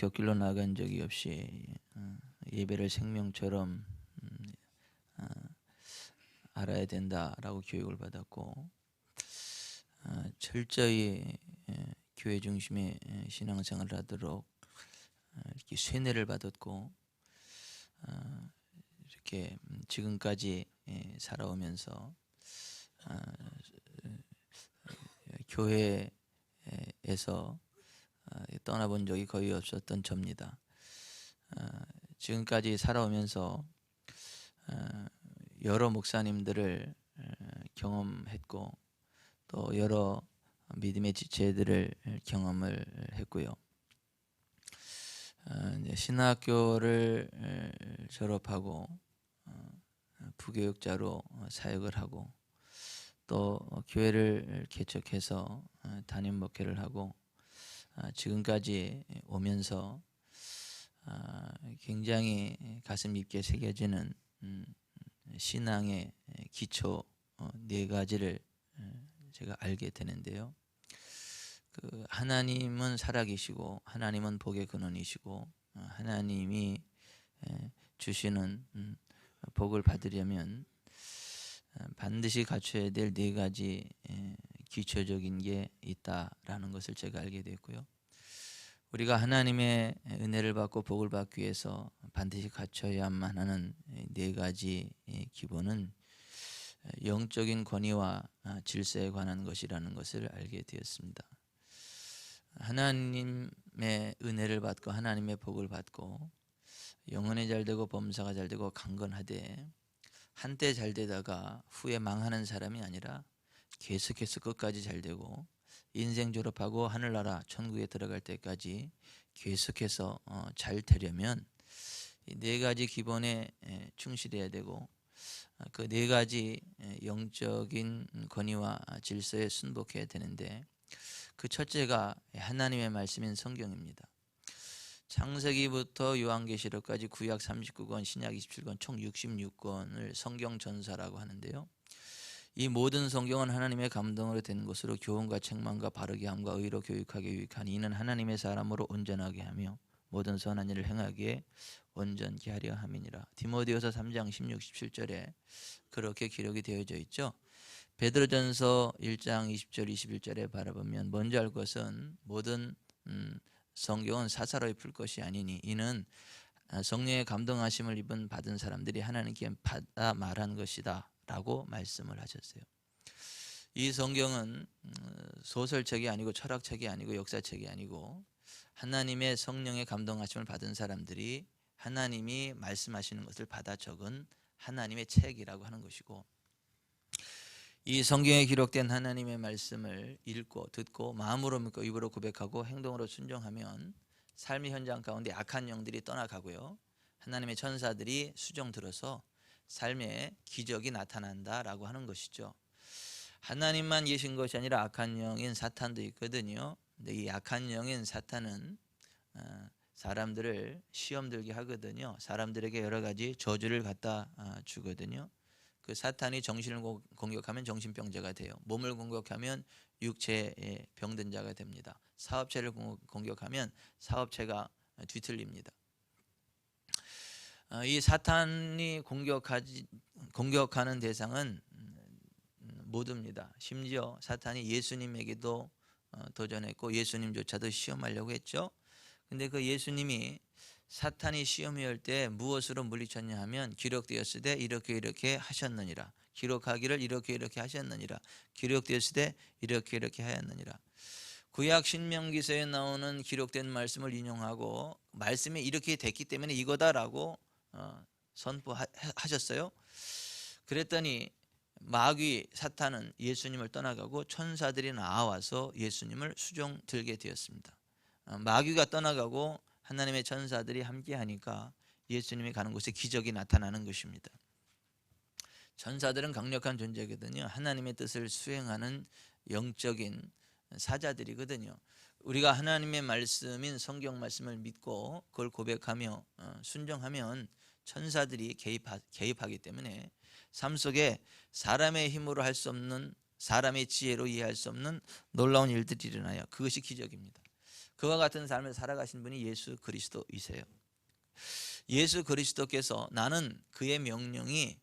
곁길로 나간 적이 없이 예배를 생명처럼 알아야 된다라고 교육을 받았고, 철저히 교회 중심의 신앙생활을 하도록 이렇게 쇠뇌를 받았고, 이렇게 지금까지 살아오면서 교회에서 떠나본 적이 거의 없었던 접니다. 지금까지 살아오면서 여러 목사님들을 경험했고, 또 여러 믿음의 지체들을 경험을 했고요. 신학교를 졸업하고 부교육자로 사역을 하고, 또 교회를 개척해서 담임 목회를 하고, 지금까지 오면서 굉장히 가슴 깊게 새겨지는 신앙의 기초 네 가지를 제가 알게 되는데요. 하나님은 살아계시고, 하나님은 복의 근원이시고, 하나님이 주시는 복을 받으려면 반드시 갖춰야 될 네 가지 기초적인 게 있다라는 것을 제가 알게 됐고요. 우리가 하나님의 은혜를 받고 복을 받기 위해서 반드시 갖춰야만 하는 네 가지 기본은 영적인 권위와 질서에 관한 것이라는 것을 알게 되었습니다. 하나님의 은혜를 받고 하나님의 복을 받고 영혼이 잘되고 범사가 잘되고 강건하되, 한때 잘되다가 후에 망하는 사람이 아니라 계속해서 끝까지 잘되고 인생 졸업하고 하늘나라 천국에 들어갈 때까지 계속해서 잘 되려면 이 네 가지 기본에 충실해야 되고, 그 네 가지 영적인 권위와 질서에 순복해야 되는데, 그 첫째가 하나님의 말씀인 성경입니다. 창세기부터 요한계시록까지 구약 39권, 신약 27권, 총 66권을 성경 전서라고 하는데요. 이 모든 성경은 하나님의 감동으로 된 것으로 교훈과 책망과 바르게 함과 의로 교육하게 유익하니, 이는 하나님의 사람으로 온전하게 하며 모든 선한 일을 행하기에 온전케 하려 함이니라. 디모데후서 3장 16, 17절에 그렇게 기록이 되어져 있죠. 베드로전서 1장 20절 21절에 바라보면, 먼저 알 것은 모든 성경은 사사로이 풀 것이 아니니 이는 성령의 감동하심을 받은 사람들이 하나님께 받아 말한 것이다 라고 말씀을 하셨어요. 이 성경은 소설책이 아니고 철학책이 아니고 역사책이 아니고 하나님의 성령의 감동하심을 받은 사람들이 하나님이 말씀하시는 것을 받아 적은 하나님의 책이라고 하는 것이고, 이 성경에 기록된 하나님의 말씀을 읽고 듣고 마음으로 믿고 입으로 고백하고 행동으로 순종하면 삶의 현장 가운데 악한 영들이 떠나가고요, 하나님의 천사들이 수종 들어서 삶의 기적이 나타난다라고 하는 것이죠. 하나님만 계신 것이 아니라 악한 영인 사탄도 있거든요. 근데 이 악한 영인 사탄은 사람들을 시험 들게 하거든요. 사람들에게 여러 가지 저주를 갖다 주거든요. 그 사탄이 정신을 공격하면 정신병자가 돼요. 몸을 공격하면 육체의 병든 자가 됩니다. 사업체를 공격하면 사업체가 뒤틀립니다. 이 사탄이 공격하는 대상은 모두입니다. 심지어 사탄이 예수님에게도 도전했고 예수님조차도 시험하려고 했죠. 근데 그 예수님이 사탄이 시험해 올 때 무엇으로 물리쳤냐 하면, 기록되었을 때 이렇게 하셨느니라, 기록하기를 이렇게 하셨느니라, 기록되었을 때 이렇게 하였느니라. 구약 신명기서에 나오는 기록된 말씀을 인용하고 말씀이 이렇게 됐기 때문에 이거다라고 선포하셨어요. 그랬더니 마귀 사탄은 예수님을 떠나가고 천사들이 나와서 예수님을 수종 들게 되었습니다. 마귀가 떠나가고 하나님의 천사들이 함께 하니까 예수님이 가는 곳에 기적이 나타나는 것입니다. 천사들은 강력한 존재거든요. 하나님의 뜻을 수행하는 영적인 사자들이거든요. 우리가 하나님의 말씀인 성경 말씀을 믿고 그걸 고백하며 순종하면 천사들이 개입하기 때문에 삶 속에 사람의 힘으로 할 수 없는, 사람의 지혜로 이해할 수 없는 놀라운 일들이 일어나요. 그것이 기적입니다. 그와 같은 삶을 살아가신 분이 예수 그리스도이세요. 예수 그리스도께서 나는 그의 명령이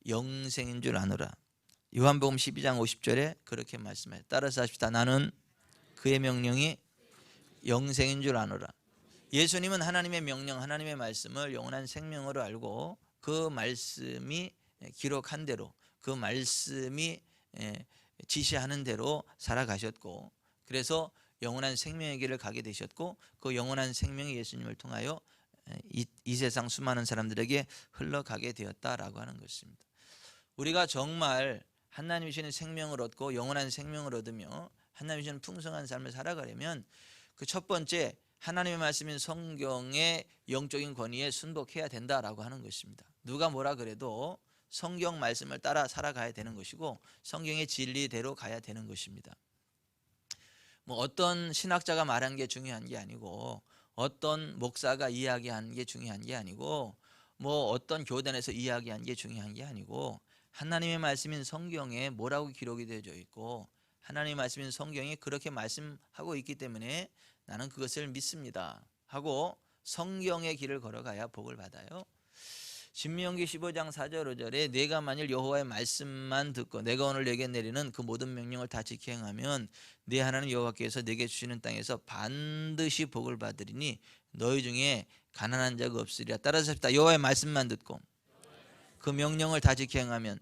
영생인 줄 아노라. 요한복음 12장 50절에 그렇게 말씀해요. 따라서 합시다. 나는 그의 명령이 영생인 줄 아노라. 예수님은 하나님의 명령, 하나님의 말씀을 영원한 생명으로 알고 그 말씀이 기록한 대로, 그 말씀이 지시하는 대로 살아가셨고, 그래서 영원한 생명의 길을 가게 되셨고, 그 영원한 생명이 예수님을 통하여 이 세상 수많은 사람들에게 흘러가게 되었다라고 하는 것입니다. 우리가 정말 하나님이 주시는 생명을 얻고 영원한 생명을 얻으며 하나님이 주시는 풍성한 삶을 살아가려면 그 첫 번째, 하나님의 말씀인 성경의 영적인 권위에 순복해야 된다라고 하는 것입니다. 누가 뭐라 그래도 성경 말씀을 따라 살아가야 되는 것이고 성경의 진리대로 가야 되는 것입니다. 뭐 어떤 신학자가 말한 게 중요한 게 아니고, 어떤 목사가 이야기한 게 중요한 게 아니고, 뭐 어떤 교단에서 이야기한 게 중요한 게 아니고, 하나님의 말씀인 성경에 뭐라고 기록이 되어 있고 하나님의 말씀인 성경이 그렇게 말씀하고 있기 때문에 나는 그것을 믿습니다 하고 성경의 길을 걸어가야 복을 받아요. 신명기 15장 4절 5절에 내가 만일 여호와의 말씀만 듣고 내가 오늘 내게 내리는 그 모든 명령을 다 지켜 행하면 네 하나님 여호와께서 내게 주시는 땅에서 반드시 복을 받으리니 너희 중에 가난한 자가 없으리라. 따라서 합시다. 여호와의 말씀만 듣고 그 명령을 다 지켜 행하면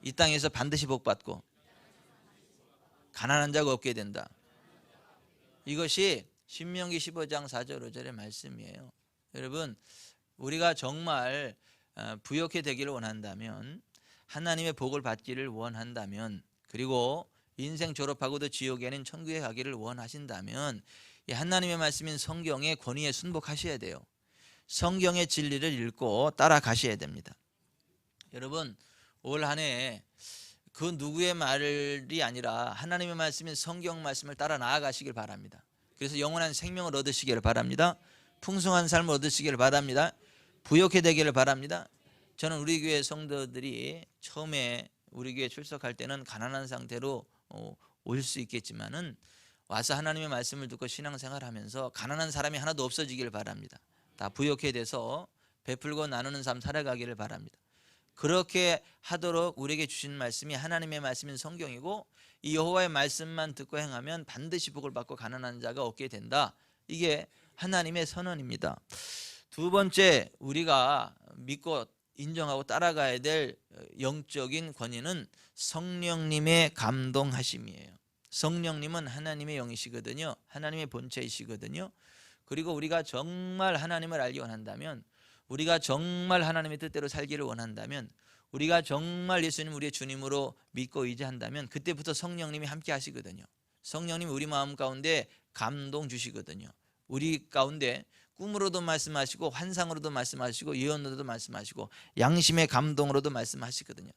이 땅에서 반드시 복 받고 가난한 자가 없게 된다. 이것이 신명기 15장 4절 5절의 말씀이에요. 여러분, 우리가 정말 부욕해 되기를 원한다면, 하나님의 복을 받기를 원한다면, 그리고 인생 졸업하고도 지옥이 아닌 천국에 가기를 원하신다면 이 하나님의 말씀인 성경의 권위에 순복하셔야 돼요. 성경의 진리를 읽고 따라가셔야 됩니다. 여러분, 올 한 해 그 누구의 말이 아니라 하나님의 말씀인 성경 말씀을 따라 나아가시길 바랍니다. 그래서 영원한 생명을 얻으시기를 바랍니다. 풍성한 삶을 얻으시기를 바랍니다. 부욕해 되기를 바랍니다. 저는 우리 교회 성도들이 처음에 우리 교회 출석할 때는 가난한 상태로 올 수 있겠지만은 와서 하나님의 말씀을 듣고 신앙생활하면서 가난한 사람이 하나도 없어지기를 바랍니다. 다 부욕해 돼서 베풀고 나누는 삶 살아가기를 바랍니다. 그렇게 하도록 우리에게 주신 말씀이 하나님의 말씀인 성경이고, 이 여호와의 말씀만 듣고 행하면 반드시 복을 받고 가난한 자가 얻게 된다. 이게 하나님의 선언입니다. 두 번째, 우리가 믿고 인정하고 따라가야 될 영적인 권위는 성령님의 감동하심이에요. 성령님은 하나님의 영이시거든요. 하나님의 본체이시거든요. 그리고 우리가 정말 하나님을 알기 원한다면, 우리가 정말 하나님의 뜻대로 살기를 원한다면, 우리가 정말 예수님 우리의 주님으로 믿고 의지한다면 그때부터 성령님이 함께 하시거든요. 성령님이 우리 마음 가운데 감동 주시거든요. 우리 가운데 꿈으로도 말씀하시고 환상으로도 말씀하시고 예언으로도 말씀하시고 양심의 감동으로도 말씀하시거든요.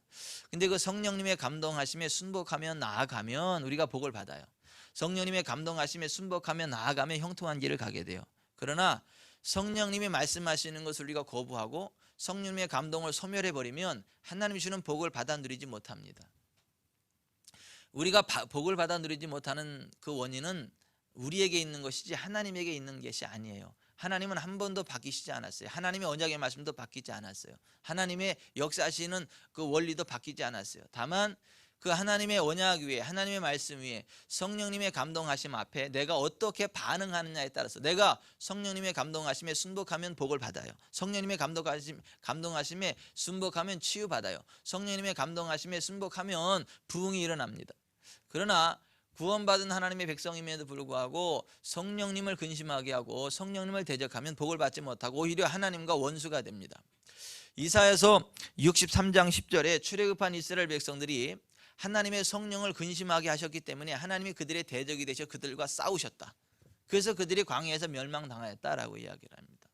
근데 그 성령님의 감동하심에 순복하며 나아가면 우리가 복을 받아요. 성령님의 감동하심에 순복하며 나아가면 형통한 길을 가게 돼요. 그러나 성령님이 말씀하시는 것을 우리가 거부하고 성령님의 감동을 소멸해버리면 하나님이 주는 복을 받아 누리지 못합니다. 우리가 복을 받아 누리지 못하는 그 원인은 우리에게 있는 것이지 하나님에게 있는 것이 아니에요. 하나님은 한 번도 바뀌시지 않았어요. 하나님의 언약의 말씀도 바뀌지 않았어요. 하나님의 역사하시는 그 원리도 바뀌지 않았어요. 다만 그 하나님의 언약 위에, 하나님의 말씀 위에 성령님의 감동하심 앞에 내가 어떻게 반응하느냐에 따라서, 내가 성령님의 감동하심에 순복하면 복을 받아요. 성령님의 감동하심에 순복하면 치유받아요. 성령님의 감동하심에 순복하면 부흥이 일어납니다. 그러나 구원받은 하나님의 백성임에도 불구하고 성령님을 근심하게 하고 성령님을 대적하면 복을 받지 못하고 오히려 하나님과 원수가 됩니다. 이사야서 63장 10절에 출애굽한 이스라엘 백성들이 하나님의 성령을 근심하게 하셨기 때문에 하나님이 그들의 대적이 되셔 그들과 싸우셨다. 그래서 그들이 광야에서 멸망당하였다라고 이야기를 합니다.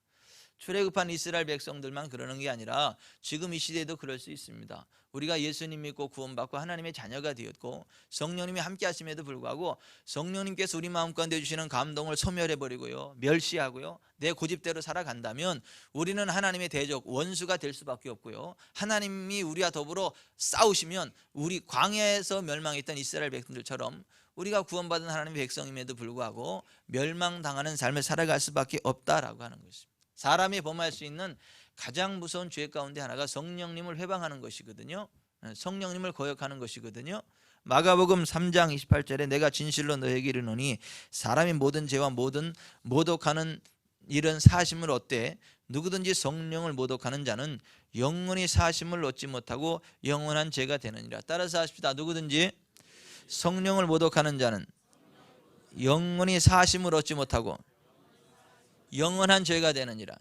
출애굽한 이스라엘 백성들만 그러는 게 아니라 지금 이 시대에도 그럴 수 있습니다. 우리가 예수님 믿고 구원받고 하나님의 자녀가 되었고 성령님이 함께 하심에도 불구하고 성령님께서 우리 마음 가운데 주시는 감동을 소멸해버리고요, 멸시하고요, 내 고집대로 살아간다면 우리는 하나님의 대적, 원수가 될 수밖에 없고요, 하나님이 우리와 더불어 싸우시면 우리 광야에서 멸망했던 이스라엘 백성들처럼 우리가 구원받은 하나님의 백성임에도 불구하고 멸망당하는 삶을 살아갈 수밖에 없다라고 하는 것입니다. 사람이 범할 수 있는 가장 무서운 죄 가운데 하나가 성령님을 회방하는 것이거든요. 성령님을 거역하는 것이거든요. 마가복음 3장 28절에 내가 진실로 너에게 이르노니 사람이 모든 죄와 모든 모독하는 일은 사심을 얻되 누구든지 성령을 모독하는 자는 영원히 사심을 얻지 못하고 영원한 죄가 되느니라. 따라서 하십시다. 누구든지 성령을 모독하는 자는 영원히 사심을 얻지 못하고 영원한 죄가 되느니라.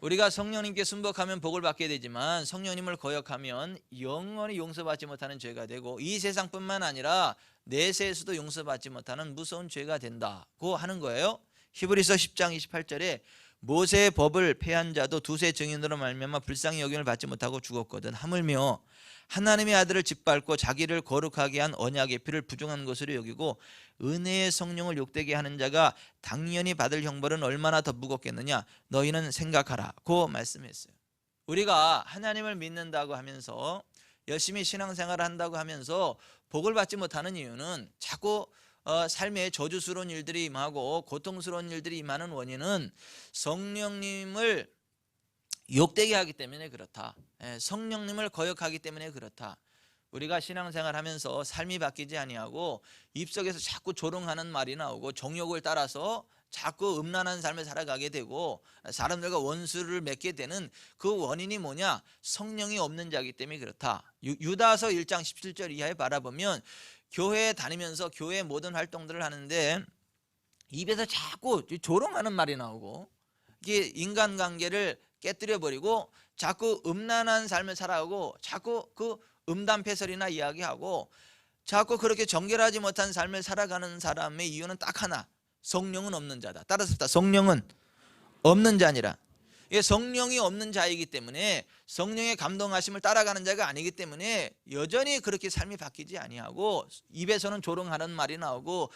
우리가 성령님께 순복하면 복을 받게 되지만 성령님을 거역하면 영원히 용서받지 못하는 죄가 되고 이 세상뿐만 아니라 내세에서도 용서받지 못하는 무서운 죄가 된다고 하는 거예요. 히브리서 10장 28절에 모세의 법을 폐한 자도 두세 증인으로 말미암아 불쌍히 여김을 받지 못하고 죽었거든. 하물며 하나님의 아들을 짓밟고 자기를 거룩하게 한 언약의 피를 부정한 것으로 여기고 은혜의 성령을 욕되게 하는 자가 당연히 받을 형벌은 얼마나 더 무겁겠느냐 너희는 생각하라고 말씀했어요. 우리가 하나님을 믿는다고 하면서 열심히 신앙생활을 한다고 하면서 복을 받지 못하는 이유는 자꾸 삶에 저주스러운 일들이 임하고 고통스러운 일들이 임하는 원인은 성령님을 욕되게 하기 때문에 그렇다. 성령님을 거역하기 때문에 그렇다. 우리가 신앙생활 하면서 삶이 바뀌지 아니하고 입속에서 자꾸 조롱하는 말이 나오고 정욕을 따라서 자꾸 음란한 삶을 살아가게 되고 사람들과 원수를 맺게 되는 그 원인이 뭐냐? 성령이 없는 자이기 때문에 그렇다. 유다서 1장 17절 이하에 바라보면 교회에 다니면서 교회의 모든 활동들을 하는데 입에서 자꾸 조롱하는 말이 나오고 이게 인간관계를 깨뜨려버리고 자꾸 음란한 삶을 살아가고 자꾸 그 음담패설이나 이야기하고 자꾸 그렇게 정결하지 못한 삶을 살아가는 사람의 이유는 딱 하나, 성령은 없는 자다. 따라서 성령은 없는 자니라. 성령이 없는 자이기 때문에 성령의 감동하심을 따라가는 자가 아니기 때문에 여전히 그렇게 삶이 바뀌지 아니하고 입에서는 조롱하는 말이 나오고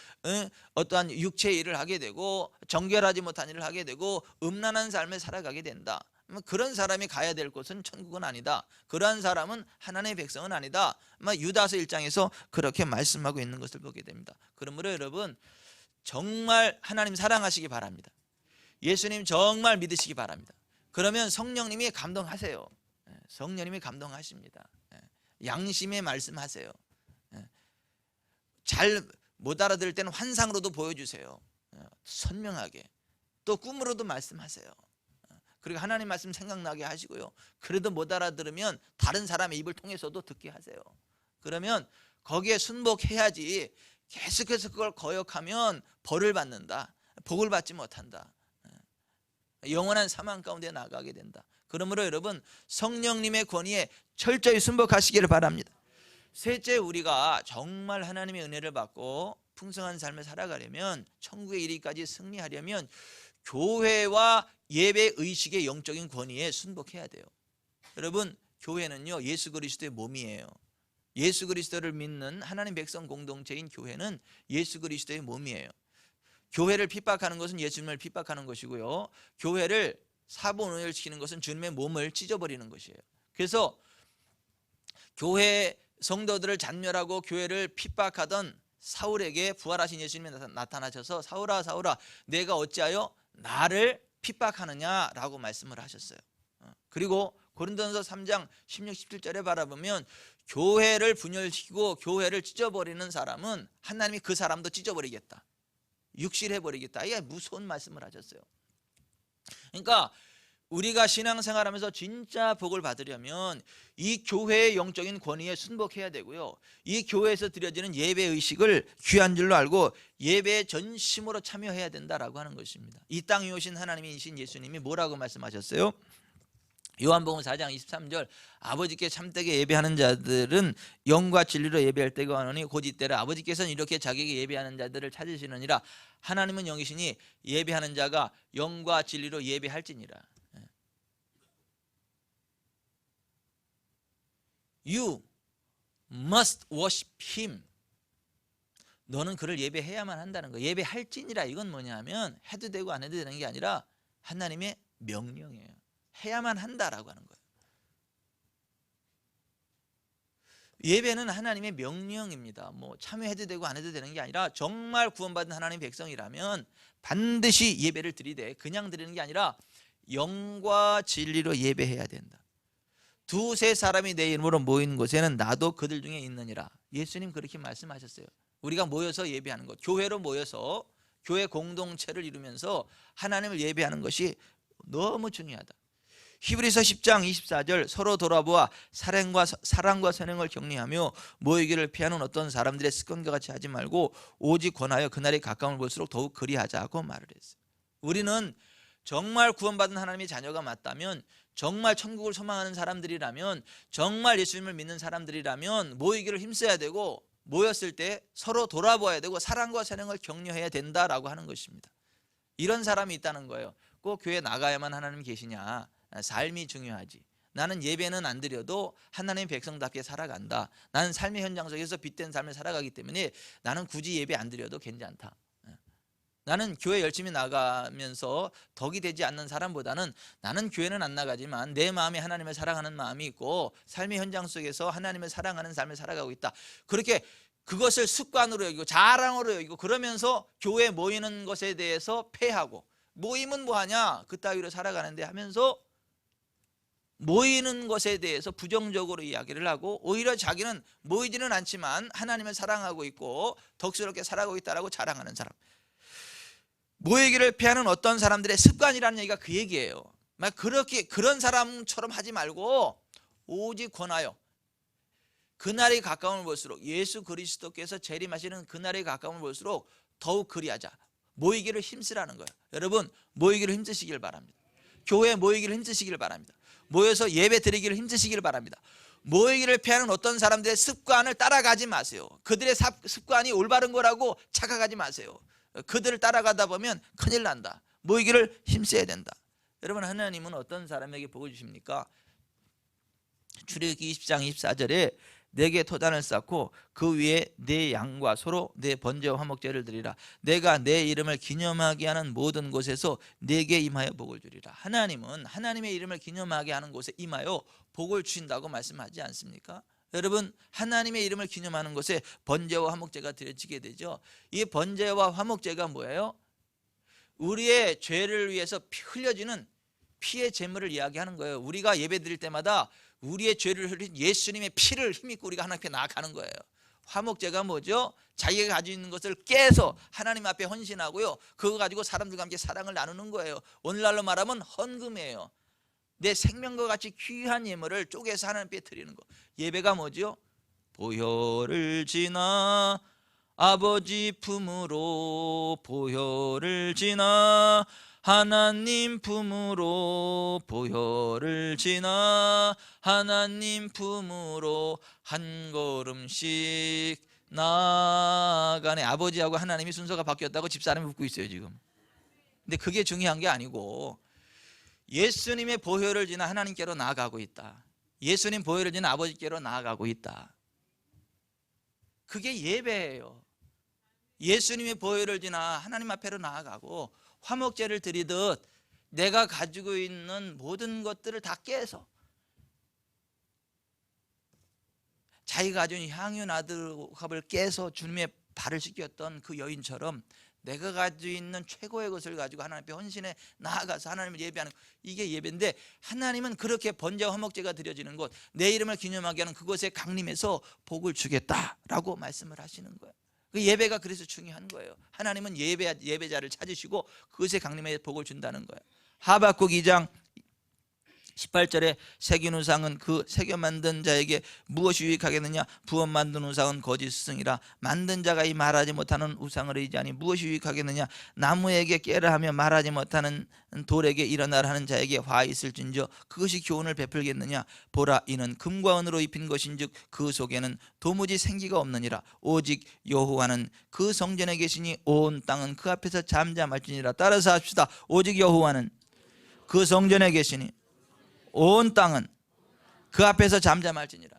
어떠한 육체의 일을 하게 되고 정결하지 못한 일을 하게 되고 음란한 삶을 살아가게 된다. 그런 사람이 가야 될 곳은 천국은 아니다. 그러한 사람은 하나님의 백성은 아니다. 유다서 1장에서 그렇게 말씀하고 있는 것을 보게 됩니다. 그러므로 여러분 정말 하나님 사랑하시기 바랍니다. 예수님 정말 믿으시기 바랍니다. 그러면 성령님이 감동하세요. 성령님이 감동하십니다. 양심의 말씀하세요. 잘 못 알아들을 때는 환상으로도 보여주세요. 선명하게. 또 꿈으로도 말씀하세요. 그리고 하나님 말씀 생각나게 하시고요. 그래도 못 알아들으면 다른 사람의 입을 통해서도 듣게 하세요. 그러면 거기에 순복해야지 계속해서 그걸 거역하면 벌을 받는다. 복을 받지 못한다. 영원한 사망 가운데 나가게 된다. 그러므로 여러분 성령님의 권위에 철저히 순복하시기를 바랍니다. 셋째, 우리가 정말 하나님의 은혜를 받고 풍성한 삶을 살아가려면 천국의 이르기까지 승리하려면 교회와 예배 의식의 영적인 권위에 순복해야 돼요. 여러분 교회는요 예수 그리스도의 몸이에요. 예수 그리스도를 믿는 하나님 백성 공동체인 교회는 예수 그리스도의 몸이에요. 교회를 핍박하는 것은 예수님을 핍박하는 것이고요, 교회를 사분오열시키는 것은 주님의 몸을 찢어버리는 것이에요. 그래서 교회 성도들을 잔멸하고 교회를 핍박하던 사울에게 부활하신 예수님이 나타나셔서 사울아 사울아 내가 어찌하여 나를 핍박하느냐라고 말씀을 하셨어요. 그리고 고린도전서 3장 16, 17절에 바라보면 교회를 분열시키고 교회를 찢어버리는 사람은 하나님이 그 사람도 찢어버리겠다, 육실해버리겠다, 이게 무서운 말씀을 하셨어요. 그러니까 우리가 신앙생활하면서 진짜 복을 받으려면 이 교회의 영적인 권위에 순복해야 되고요, 이 교회에서 드려지는 예배의식을 귀한 줄로 알고 예배에 전심으로 참여해야 된다라고 하는 것입니다. 이 땅에 오신 하나님이신 예수님이 뭐라고 말씀하셨어요? 요한복음 4장 23절 아버지께 참되게 예배하는 자들은 영과 진리로 예배할 때가 오노니 곧 이때라. 아버지께서는 이렇게 자기에게 예배하는 자들을 찾으시느니라. 하나님은 영이시니 예배하는 자가 영과 진리로 예배할지니라. You must worship him. 너는 그를 예배해야만 한다는 거예요. 예배할지니라. 이건 뭐냐면 해도 되고 안 해도 되는 게 아니라 하나님의 명령이에요. 해야만 한다라고 하는 거예요. 예배는 하나님의 명령입니다. 뭐 참여해도 되고 안 해도 되는 게 아니라 정말 구원받은 하나님 백성이라면 반드시 예배를 드리되 그냥 드리는 게 아니라 영과 진리로 예배해야 된다. 두세 사람이 내 이름으로 모인 곳에는 나도 그들 중에 있느니라. 예수님 그렇게 말씀하셨어요. 우리가 모여서 예배하는 것, 교회로 모여서 교회 공동체를 이루면서 하나님을 예배하는 것이 너무 중요하다. 히브리서 10장 24절 서로 돌아보아 사랑과 선행을 격려하며 모이기를 피하는 어떤 사람들의 습관과 같이 하지 말고 오직 권하여 그날이 가까움을 볼수록 더욱 그리하자고 말을 했어요. 우리는 정말 구원받은 하나님의 자녀가 맞다면, 정말 천국을 소망하는 사람들이라면, 정말 예수님을 믿는 사람들이라면 모이기를 힘써야 되고 모였을 때 서로 돌아보아야 되고 사랑과 선행을 격려해야 된다라고 하는 것입니다. 이런 사람이 있다는 거예요. 꼭 교회 나가야만 하나님 계시냐? 삶이 중요하지. 나는 예배는 안 드려도 하나님의 백성답게 살아간다. 나는 삶의 현장 속에서 빛된 삶을 살아가기 때문에 나는 굳이 예배 안 드려도 괜찮다. 나는 교회 열심히 나가면서 덕이 되지 않는 사람보다는 나는 교회는 안 나가지만 내 마음에 하나님을 사랑하는 마음이 있고 삶의 현장 속에서 하나님을 사랑하는 삶을 살아가고 있다. 그렇게 그것을 습관으로 여기고 자랑으로 여기고 그러면서 교회 모이는 것에 대해서 패하고, 모임은 뭐하냐 그 따위로 살아가는데 하면서 모이는 것에 대해서 부정적으로 이야기를 하고 오히려 자기는 모이지는 않지만 하나님을 사랑하고 있고 덕스럽게 살아가고 있다라고 자랑하는 사람, 모이기를 피하는 어떤 사람들의 습관이라는 얘기가 그 얘기예요. 그런 사람처럼 하지 말고 오직 권하여 그날이 가까움을 볼수록, 예수 그리스도께서 재림하시는 그날이 가까움을 볼수록 더욱 그리하자. 모이기를 힘쓰라는 거예요. 여러분 모이기를 힘쓰시길 바랍니다. 교회 모이기를 힘쓰시길 바랍니다. 모여서 예배 드리기를 힘쓰시길 바랍니다. 모이기를 피하는 어떤 사람들의 습관을 따라가지 마세요. 그들의 습관이 올바른 거라고 착각하지 마세요. 그들을 따라가다 보면 큰일 난다. 모이기를 힘써야 된다. 여러분 하나님은 어떤 사람에게 복을 주십니까? 출애굽기 20장 24절에 내게 토단을 쌓고 그 위에 내 양과 소로 내 번제와 화목제를 드리라. 내가 내 이름을 기념하게 하는 모든 곳에서 내게 임하여 복을 주리라. 하나님은 하나님의 이름을 기념하게 하는 곳에 임하여 복을 주신다고 말씀하지 않습니까? 여러분 하나님의 이름을 기념하는 곳에 번제와 화목제가 드려지게 되죠. 이 번제와 화목제가 뭐예요? 우리의 죄를 위해서 흘려지는 피의 제물을 이야기하는 거예요. 우리가 예배 드릴 때마다 우리의 죄를 흘린 예수님의 피를 힘입고 우리가 하나님 앞에 나아가는 거예요. 화목제가 뭐죠? 자기가 가지고 있는 것을 깨서 하나님 앞에 헌신하고요, 그거 가지고 사람들과 함께 사랑을 나누는 거예요. 오늘날로 말하면 헌금이에요. 내 생명과 같이 귀한 예물을 쪼개서 하나님 앞에 드리는 거. 예배가 뭐죠? 보혈을 지나 아버지 품으로, 보혈을 지나 하나님 품으로, 보혈을 지나 하나님 품으로 한 걸음씩 나아가네. 아버지하고 하나님이 순서가 바뀌었다고 집사람이 웃고 있어요 지금. 근데 그게 중요한 게 아니고 예수님의 보혈을 지나 하나님께로 나아가고 있다. 예수님 보혈을 지나 아버지께로 나아가고 있다. 그게 예배예요. 예수님의 보혈을 지나 하나님 앞에로 나아가고 화목제를 드리듯 내가 가지고 있는 모든 것들을 다 깨서, 자기가 가지고 있는 향유나들합을 깨서 주님의 발을 씻겼던 그 여인처럼 내가 가지고 있는 최고의 것을 가지고 하나님 앞에 헌신해 나아가서 하나님을 예배하는, 이게 예배인데 하나님은 그렇게 번제와 화목제가 드려지는 곳, 내 이름을 기념하게 하는 그곳에 강림해서 복을 주겠다라고 말씀을 하시는 거예요. 그 예배가 그래서 중요한 거예요. 하나님은 예배자를 찾으시고 그것에 강림해 복을 준다는 거예요. 하박국 2장 18절에 새긴 우상은 그 새겨 만든 자에게 무엇이 유익하겠느냐? 부업 만든 우상은 거짓 스승이라. 만든 자가 이 말하지 못하는 우상을 의지하니 무엇이 유익하겠느냐? 나무에게 깨라 하며 말하지 못하는 돌에게 일어나라 하는 자에게 화 있을진저 그것이 교훈을 베풀겠느냐? 보라, 이는 금과 은으로 입힌 것인즉 그 속에는 도무지 생기가 없느니라. 오직 여호와는 그 성전에 계시니 온 땅은 그 앞에서 잠잠할지니라. 따라서 합시다. 오직 여호와는 그 성전에 계시니 온 땅은 그 앞에서 잠잠할지니라.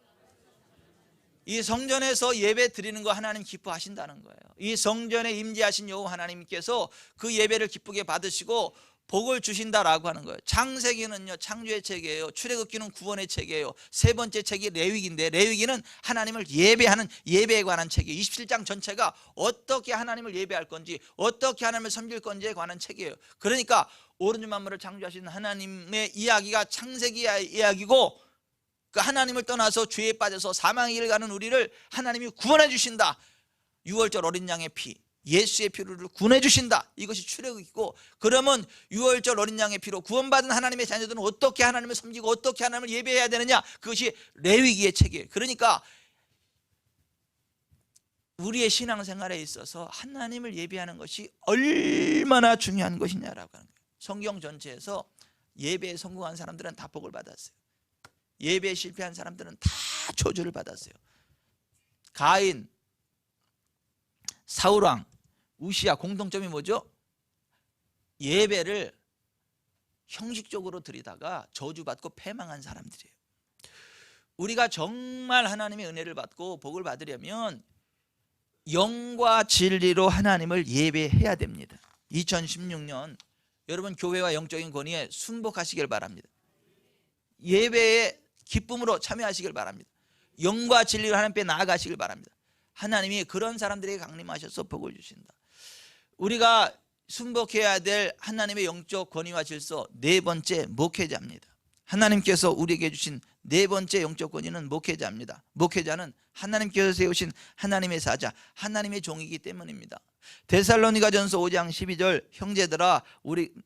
이 성전에서 예배 드리는 거 하나님 기뻐하신다는 거예요. 이 성전에 임재하신 여호와 하나님께서 그 예배를 기쁘게 받으시고 복을 주신다라고 하는 거예요. 창세기는요 창조의 책이에요. 출애굽기는 구원의 책이에요. 세 번째 책이 레위기인데 레위기는 하나님을 예배하는 예배에 관한 책이에요. 27장 전체가 어떻게 하나님을 예배할 건지 어떻게 하나님을 섬길 건지에 관한 책이에요. 그러니까 오른쪽 만물을 창조하신 하나님의 이야기가 창세기 이야기고, 그 하나님을 떠나서 죄에 빠져서 사망의 길을 가는 우리를 하나님이 구원해 주신다. 유월절 어린 양의 피, 예수의 피를 구원해 주신다. 이것이 출애굽이고, 그러면 유월절 어린 양의 피로 구원받은 하나님의 자녀들은 어떻게 하나님을 섬기고 어떻게 하나님을 예배해야 되느냐, 그것이 레위기의 책이에요. 그러니까 우리의 신앙생활에 있어서 하나님을 예배하는 것이 얼마나 중요한 것이냐라고 하는 거예요. 성경 전체에서 예배에 성공한 사람들은 다 복을 받았어요. 예배에 실패한 사람들은 다 저주를 받았어요. 가인, 사울왕, 우시야 공통점이 뭐죠? 예배를 형식적으로 드리다가 저주받고 패망한 사람들이에요. 우리가 정말 하나님의 은혜를 받고 복을 받으려면 영과 진리로 하나님을 예배해야 됩니다. 2016년 여러분 교회와 영적인 권위에 순복하시길 바랍니다. 예배에 기쁨으로 참여하시길 바랍니다. 영과 진리로 하나님께 나아가시길 바랍니다. 하나님이 그런 사람들에게 강림하셔서 복을 주신다. 우리가 순복해야 될 하나님의 영적 권위와 질서, 네 번째 목회자입니다. 하나님께서 우리에게 주신 네 번째 영적 권위는 목회자입니다. 목회자는 하나님께서 세우신 하나님의 사자, 하나님의 종이기 때문입니다. 데살로니가전서 5장 12절, 형제들아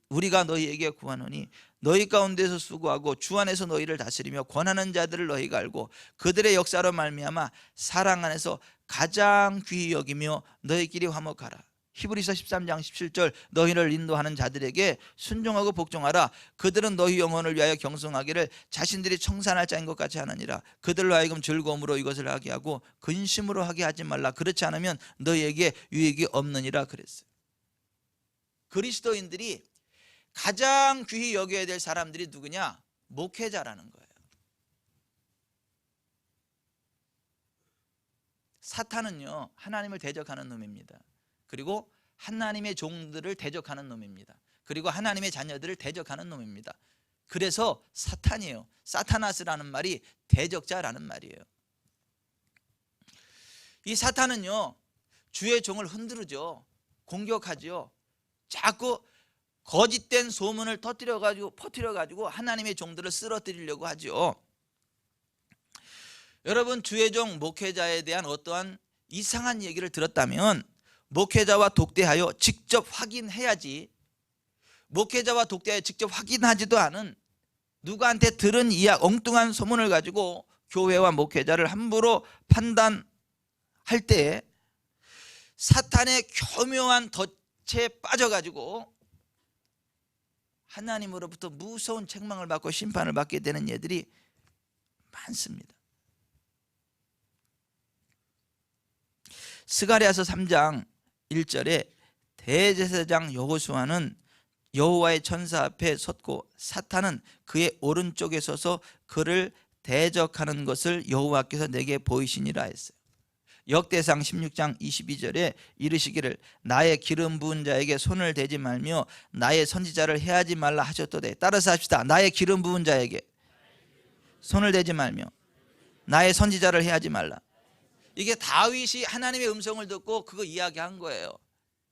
우리가 너희에게 구하노니 너희 가운데서 수고하고 주 안에서 너희를 다스리며 권하는 자들을 너희가 알고 그들의 역사로 말미암아 사랑 안에서 가장 귀히 여기며 너희끼리 화목하라. 히브리서 13장 17절, 너희를 인도하는 자들에게 순종하고 복종하라. 그들은 너희 영혼을 위하여 경성하기를 자신들이 청산할 자인 것 같이 하느니라. 그들로 하여금 즐거움으로 이것을 하게 하고 근심으로 하게 하지 말라. 그렇지 않으면 너희에게 유익이 없느니라 그랬어요. 그리스도인들이 가장 귀히 여겨야 될 사람들이 누구냐? 목회자라는 거예요. 사탄은요 하나님을 대적하는 놈입니다. 그리고 하나님의 종들을 대적하는 놈입니다. 그리고 하나님의 자녀들을 대적하는 놈입니다. 그래서 사탄이에요. 사타나스라는 말이 대적자라는 말이에요. 이 사탄은요 주의 종을 흔들죠. 공격하죠. 자꾸 거짓된 소문을 퍼뜨려가지고 하나님의 종들을 쓰러뜨리려고 하죠. 여러분 주의 종 목회자에 대한 어떠한 이상한 얘기를 들었다면 목회자와 독대하여 직접 확인해야지, 목회자와 독대하여 직접 확인하지도 않은 누구한테 들은 엉뚱한 소문을 가지고 교회와 목회자를 함부로 판단할 때 사탄의 교묘한 덫에 빠져가지고 하나님으로부터 무서운 책망을 받고 심판을 받게 되는 예들이 많습니다. 스가랴서 3장 1절에 대제사장 여호수아는 여호와의 천사 앞에 섰고 사탄은 그의 오른쪽에 서서 그를 대적하는 것을 여호와께서 내게 보이시니라 했어요. 역대상 16장 22절에 이르시기를 나의 기름 부은 자에게 손을 대지 말며 나의 선지자를 해하지 말라 하셨도되. 따라서 합시다. 나의 기름 부은 자에게 손을 대지 말며 나의 선지자를 해하지 말라. 이게 다윗이 하나님의 음성을 듣고 그거 이야기한 거예요.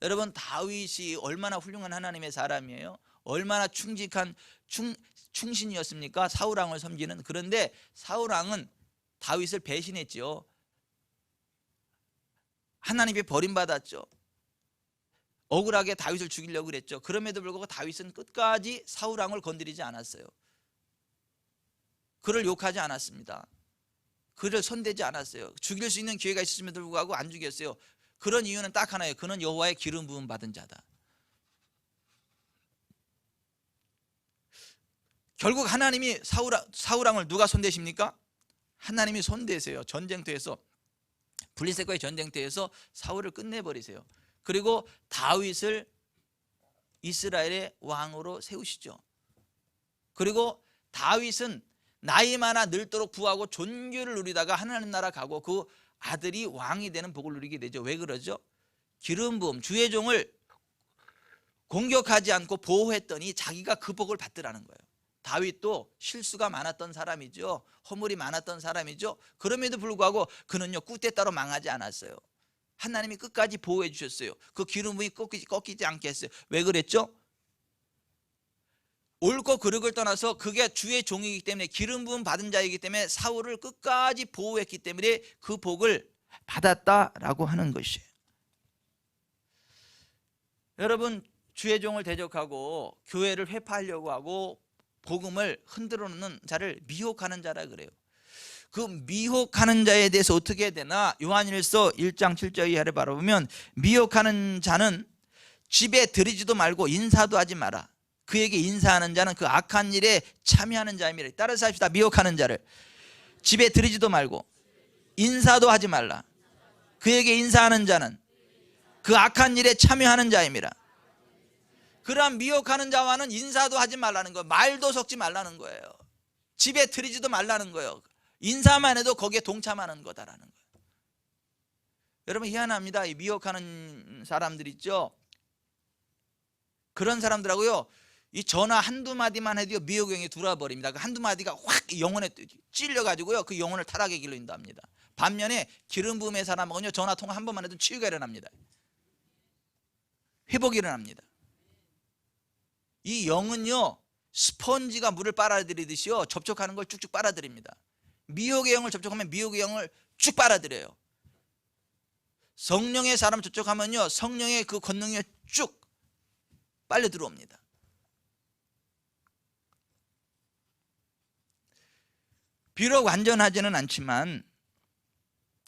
여러분 다윗이 얼마나 훌륭한 하나님의 사람이에요. 얼마나 충직한 충신이었습니까? 사울왕을 섬기는. 그런데 사울왕은 다윗을 배신했죠. 하나님께 버림받았죠. 억울하게 다윗을 죽이려고 그랬죠. 그럼에도 불구하고 다윗은 끝까지 사울왕을 건드리지 않았어요. 그를 욕하지 않았습니다. 그를 손대지 않았어요. 죽일 수 있는 기회가 있었음에도 불구하고 안 죽였어요. 그런 이유는 딱 하나예요. 그는 여호와의 기름 부음 받은 자다. 결국 하나님이 사울왕을 누가 손대십니까? 하나님이 손대세요. 전쟁터에서, 블레셋과의 전쟁터에서 사울을 끝내버리세요. 그리고 다윗을 이스라엘의 왕으로 세우시죠. 그리고 다윗은 나이 많아 늙도록 부하고 존귀를 누리다가 하나님 나라 가고 그 아들이 왕이 되는 복을 누리게 되죠. 왜 그러죠? 기름 부음, 주의 종을 공격하지 않고 보호했더니 자기가 그 복을 받더라는 거예요. 다윗도 실수가 많았던 사람이죠. 허물이 많았던 사람이죠. 그럼에도 불구하고 그는요 꿀때 따로 망하지 않았어요. 하나님이 끝까지 보호해 주셨어요. 그 기름 부음이 꺾이지 않게 했어요. 왜 그랬죠? 옳고 그르를 떠나서 그게 주의 종이기 때문에, 기름 부음 받은 자이기 때문에 사울을 끝까지 보호했기 때문에 그 복을 받았다라고 하는 것이에요. 여러분, 주의 종을 대적하고 교회를 회파하려고 하고 복음을 흔들어 놓는 자를 미혹하는 자라 그래요. 그 미혹하는 자에 대해서 어떻게 해야 되나? 요한일서 1장 7절 이하를 바라보면, 미혹하는 자는 집에 들이지도 말고 인사도 하지 마라. 그에게 인사하는 자는 그 악한 일에 참여하는 자임이라. 따라서 합시다. 미혹하는 자를 집에 들이지도 말고 인사도 하지 말라. 그에게 인사하는 자는 그 악한 일에 참여하는 자임이라. 그러한 미혹하는 자와는 인사도 하지 말라는 거예요. 말도 섞지 말라는 거예요. 집에 들이지도 말라는 거예요. 인사만 해도 거기에 동참하는 거다라는 거예요. 여러분, 희한합니다. 이 미혹하는 사람들 있죠. 그런 사람들하고요, 이 전화 한두 마디만 해도 미혹의 영이 들어와버립니다. 그 한두 마디가 확 영혼에 찔려가지고요 그 영혼을 타락의 길로 인도합니다. 반면에 기름 부음의 사람하고는 전화 통화 한 번만 해도 치유가 일어납니다. 회복이 일어납니다. 이 영은요 스펀지가 물을 빨아들이듯이요 접촉하는 걸 쭉쭉 빨아들입니다. 미혹의 영을 접촉하면 미혹의 영을 쭉 빨아들여요. 성령의 사람 접촉하면요 성령의 그 권능이 쭉 빨려 들어옵니다. 비록 완전하지는 않지만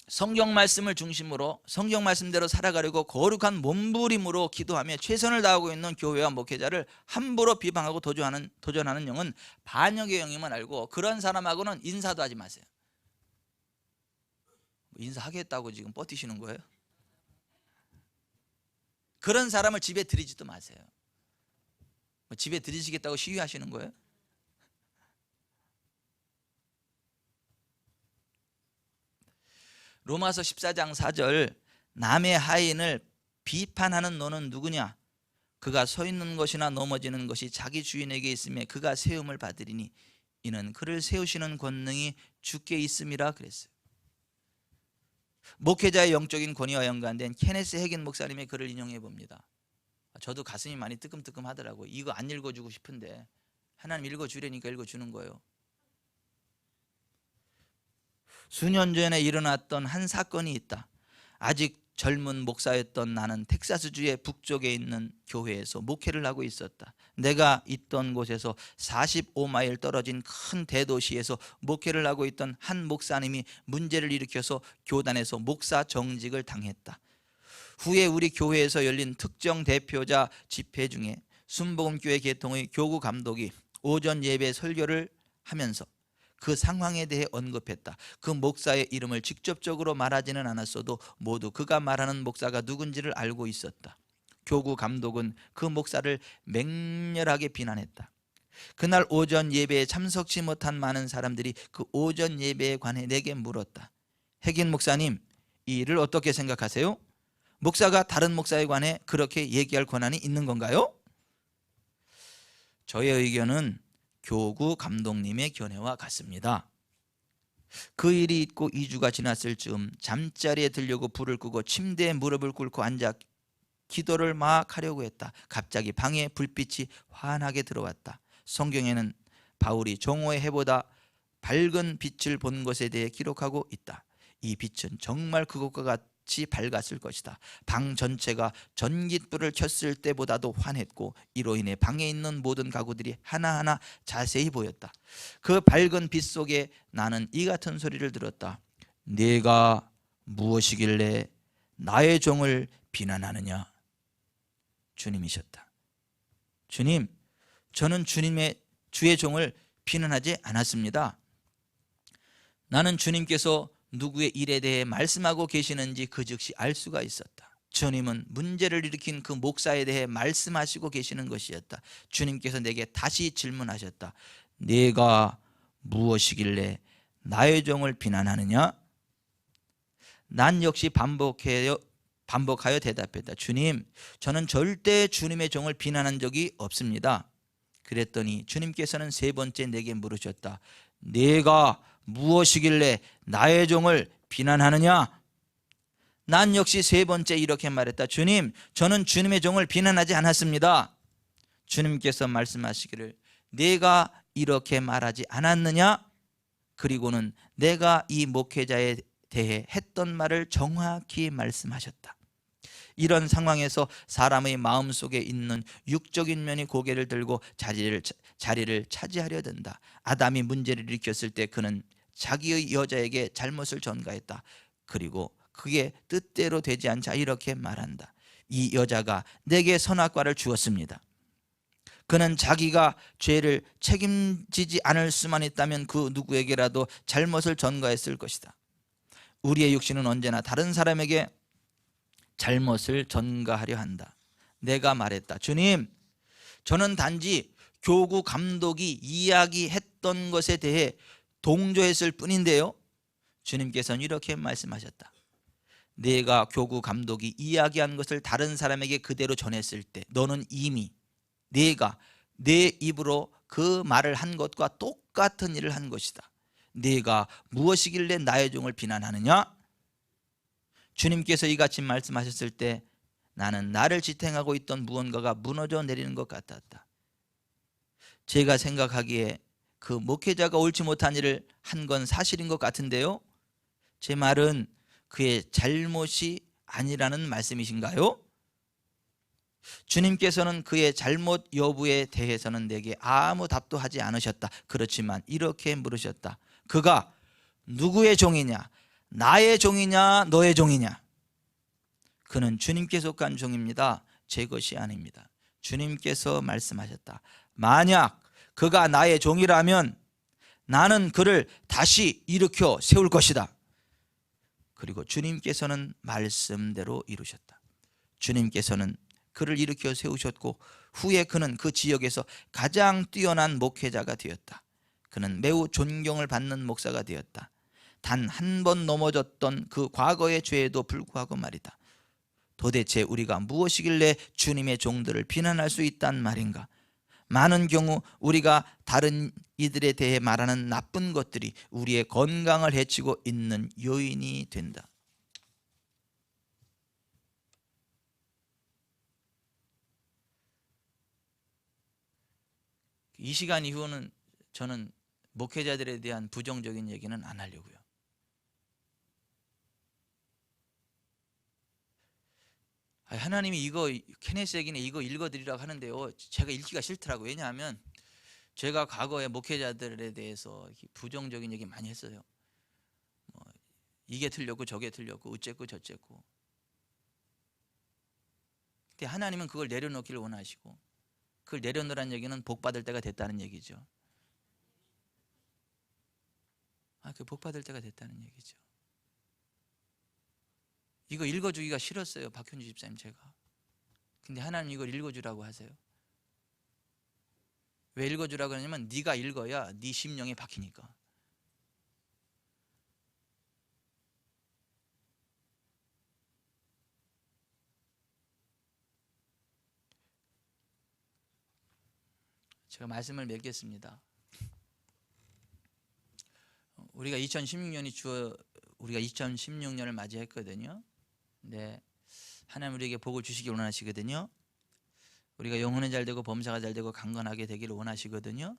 성경 말씀을 중심으로 성경 말씀대로 살아가려고 거룩한 몸부림으로 기도하며 최선을 다하고 있는 교회와 목회자를 함부로 비방하고 도전하는 영은 반역의 영임을 알고, 그런 사람하고는 인사도 하지 마세요. 인사하겠다고 지금 버티시는 거예요? 그런 사람을 집에 들이지도 마세요. 집에 들이시겠다고 시위하시는 거예요? 로마서 14장 4절, 남의 하인을 비판하는 너는 누구냐? 그가 서 있는 것이나 넘어지는 것이 자기 주인에게 있으며 그가 세움을 받으리니 이는 그를 세우시는 권능이 주께 있음이라 그랬어요. 목회자의 영적인 권위와 연관된 케네스 해긴 목사님의 글을 인용해 봅니다. 저도 가슴이 많이 뜨끔뜨끔 하더라고요. 이거 안 읽어주고 싶은데 하나님 읽어주려니까 읽어주는 거예요. 수년 전에 일어났던 한 사건이 있다. 아직 젊은 목사였던 나는 텍사스주의 북쪽에 있는 교회에서 목회를 하고 있었다. 내가 있던 곳에서 45마일 떨어진 큰 대도시에서 목회를 하고 있던 한 목사님이 문제를 일으켜서 교단에서 목사 정직을 당했다. 후에 우리 교회에서 열린 특정 대표자 집회 중에 순복음교회 개통의 교구 감독이 오전 예배 설교를 하면서 그 상황에 대해 언급했다. 그 목사의 이름을 직접적으로 말하지는 않았어도 모두 그가 말하는 목사가 누군지를 알고 있었다. 교구 감독은 그 목사를 맹렬하게 비난했다. 그날 오전 예배에 참석치 못한 많은 사람들이 그 오전 예배에 관해 내게 물었다. 해긴 목사님, 이 일을 어떻게 생각하세요? 목사가 다른 목사에 관해 그렇게 얘기할 권한이 있는 건가요? 저의 의견은 교구 감독님의 견해와 같습니다. 그 일이 있고 2주가 지났을 즈음 잠자리에 들려고 불을 끄고 침대에 무릎을 꿇고 앉아 기도를 막 하려고 했다. 갑자기 방에 불빛이 환하게 들어왔다. 성경에는 바울이 정오의 해보다 밝은 빛을 본 것에 대해 기록하고 있다. 이 빛은 정말 그것과 같이 밝았을 것이다. 방 전체가 전깃불을 켰을 때보다도 환했고 이로 인해 방에 있는 모든 가구들이 하나하나 자세히 보였다. 그 밝은 빛 속에 나는 이 같은 소리를 들었다. 네가 무엇이길래 나의 종을 비난하느냐? 주님이셨다. 주님, 저는 주의 종을 비난하지 않았습니다. 나는 주님께서 누구의 일에 대해 말씀하고 계시는지 그 즉시 알 수가 있었다. 주님은 문제를 일으킨 그 목사에 대해 말씀하시고 계시는 것이었다. 주님께서 내게 다시 질문하셨다. 네가 무엇이길래 나의 종을 비난하느냐? 난 역시 반복하여 대답했다. 주님, 저는 절대 주님의 종을 비난한 적이 없습니다. 그랬더니 주님께서는 세 번째 내게 물으셨다. 네가 무엇이길래 나의 종을 비난하느냐? 난 역시 세 번째 이렇게 말했다. 주님, 저는 주님의 종을 비난하지 않았습니다. 주님께서 말씀하시기를 네가 이렇게 말하지 않았느냐? 그리고는 내가 이 목회자에 대해 했던 말을 정확히 말씀하셨다. 이런 상황에서 사람의 마음속에 있는 육적인 면이 고개를 들고 자리를 차지하려 든다. 아담이 문제를 일으켰을 때 그는 자기의 여자에게 잘못을 전가했다. 그리고 그게 뜻대로 되지 않자 이렇게 말한다. 이 여자가 내게 선악과를 주었습니다. 그는 자기가 죄를 책임지지 않을 수만 있다면 그 누구에게라도 잘못을 전가했을 것이다. 우리의 육신은 언제나 다른 사람에게 잘못을 전가하려 한다. 내가 말했다. 주님, 저는 단지 교구 감독이 이야기했던 것에 대해 동조했을 뿐인데요. 주님께서는 이렇게 말씀하셨다. 내가 교구 감독이 이야기한 것을 다른 사람에게 그대로 전했을 때 너는 이미 내가 내 입으로 그 말을 한 것과 똑같은 일을 한 것이다. 네가 무엇이길래 나의 종을 비난하느냐? 주님께서 이같이 말씀하셨을 때 나는 나를 지탱하고 있던 무언가가 무너져 내리는 것 같았다. 제가 생각하기에 그 목회자가 옳지 못한 일을 한 건 사실인 것 같은데요. 제 말은 그의 잘못이 아니라는 말씀이신가요? 주님께서는 그의 잘못 여부에 대해서는 내게 아무 답도 하지 않으셨다. 그렇지만 이렇게 물으셨다. 그가 누구의 종이냐? 나의 종이냐? 너의 종이냐? 그는 주님께 속한 종입니다. 제 것이 아닙니다. 주님께서 말씀하셨다. 만약 그가 나의 종이라면 나는 그를 다시 일으켜 세울 것이다. 그리고 주님께서는 말씀대로 이루셨다. 주님께서는 그를 일으켜 세우셨고 후에 그는 그 지역에서 가장 뛰어난 목회자가 되었다. 그는 매우 존경을 받는 목사가 되었다. 단 한 번 넘어졌던 그 과거의 죄에도 불구하고 말이다. 도대체 우리가 무엇이길래 주님의 종들을 비난할 수 있단 말인가? 많은 경우 우리가 다른 이들에 대해 말하는 나쁜 것들이 우리의 건강을 해치고 있는 요인이 된다. 이 시간 이후는 저는 목회자들에 대한 부정적인 얘기는 안 하려고요. 하나님이 이거 케네스에게는 이거 읽어드리라고 하는데요, 제가 읽기가 싫더라고요. 왜냐하면 제가 과거에 목회자들에 대해서 부정적인 얘기 많이 했어요. 이게 틀렸고 저게 틀렸고 어쨌고 저쨌고. 근데 하나님은 그걸 내려놓기를 원하시고, 그걸 내려놓으라는 얘기는 복 받을 때가 됐다는 얘기죠. 그 복 받을 때가 됐다는 얘기죠. 이거 읽어주기가 싫었어요, 박현주 집사님 제가. 근데 하나님 이걸 읽어주라고 하세요. 왜 읽어주라고 하냐면 네가 읽어야 네 심령에 박히니까. 제가 말씀을 맺겠습니다. 우리가 2016년을 맞이했거든요. 네, 하나님 우리에게 복을 주시길 원하시거든요. 우리가 영혼이 잘 되고 범사가 잘 되고 강건하게 되기를 원하시거든요.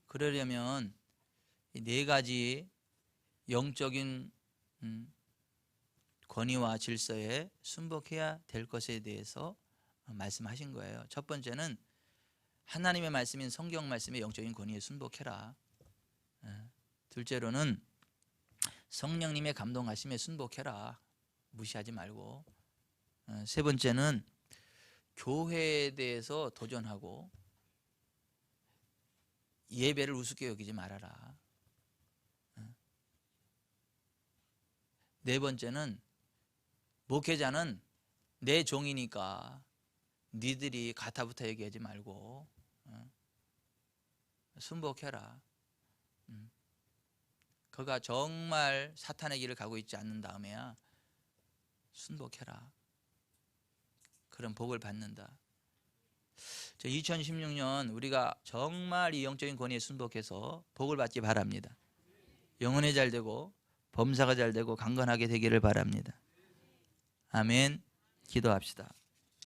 그러려면 이 네 가지 영적인 권위와 질서에 순복해야 될 것에 대해서 말씀하신 거예요. 첫 번째는 하나님의 말씀인 성경 말씀의 영적인 권위에 순복해라. 둘째로는 성령님의 감동하심에 순복해라. 무시하지 말고. 세 번째는 교회에 대해서 도전하고 예배를 우습게 여기지 말아라. 네 번째는 목회자는 내 종이니까 니들이 가타부타 얘기하지 말고 순복해라. 그가 정말 사탄의 길을 가고 있지 않는 다음에야 순복해라. 그런 복을 받는다. 2016년 우리가 정말 이 영적인 권위에 순복해서 복을 받기 바랍니다. 영혼이 잘 되고 범사가 잘 되고 강건하게 되기를 바랍니다. 아멘. 기도합시다.